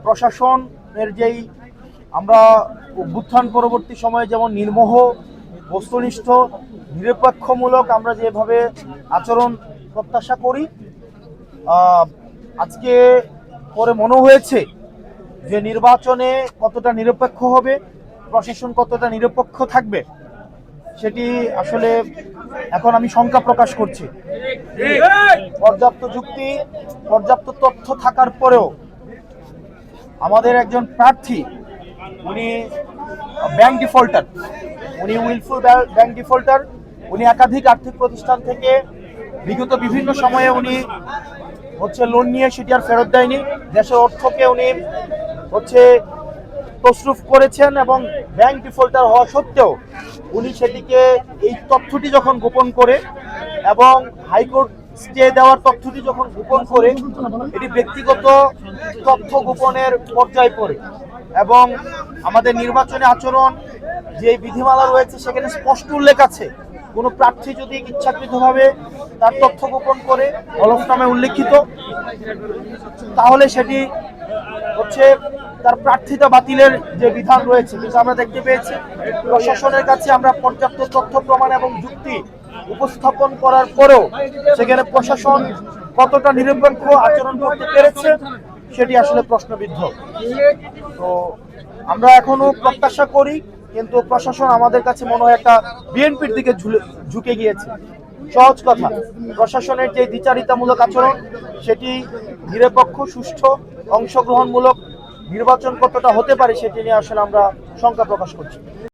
প্রশাসনের যেই আমরা অভ্যুত্থান পরবর্তী সময়ে যেমন নির্মোহ, বস্তুনিষ্ঠ, নিরপেক্ষমূলক আমরা যেভাবে আচরণ প্রত্যাশা করি, আজকে পরে মনে হয়েছে যে নির্বাচনে কতটা নিরপেক্ষ হবে, প্রশাসন কতটা নিরপেক্ষ থাকবে, সেটি আসলে এখন আমি শঙ্কা প্রকাশ করছি। পর্যাপ্ত যুক্তি, পর্যাপ্ত তথ্য থাকার পরেও আমাদের একজন প্রার্থী, উনি ব্যাংক ডিফল্টার, উনি উইলফুল ব্যাংক ডিফল্টার। উনি একাধিক আর্থিক প্রতিষ্ঠান থেকে বিগত বিভিন্ন সময়ে উনি লোন নিয়ে সেটি আর ফেরত দেয়নি। দেশের অর্থকে উনি তছরুফ করেছেন এবং ব্যাংক ডিফল্টার হওয়া সত্ত্বেও উনি সেটিকে, এই তথ্যটি যখন গোপন করে এবং হাইকোর্ট স্টে দেওয়ার তথ্যটি যখন গোপন করে, এটি ব্যক্তিগত তথ্য গোপনের পর্যায়ে পড়ে এবং আমাদের নির্বাচনী আচরণ যে বিধিমালা রয়েছে সেখানে স্পষ্ট উল্লেখ আছে, কোনো প্রার্থী যদি ইচ্ছাকৃতভাবে তার তথ্য গোপন করে হলফনামে উল্লেখিত, তাহলে সেটি তার প্রার্থিতা বাতিলের যে বিধান রয়েছে। কিন্তু আমরা দেখতে পেয়েছি প্রশাসনের কাছে আমরা পর্যাপ্ত তথ্য প্রমাণ এবং যুক্তি উপস্থাপন করার পরেও সেখানে প্রশাসন কতটা নিরপেক্ষ আচরণ করতে পেরেছে সেটি আসলে প্রশ্নবিদ্ধ। তো আমরা এখনো প্রত্যাশা করি, কিন্তু প্রশাসন আমাদের কাছে মনে হয় একটা বিএনপির দিকে ঝুঁকে গিয়েছে। সহজ কথা, প্রশাসনের যে দ্বিচারিতামূলক আচরণ সেটি নিরপেক্ষ, সুষ্ঠু, অংশগ্রহণমূলক নির্বাচন কতটা হতে পারে সেটি নিয়ে আসলে আমরা শঙ্কা প্রকাশ করছি।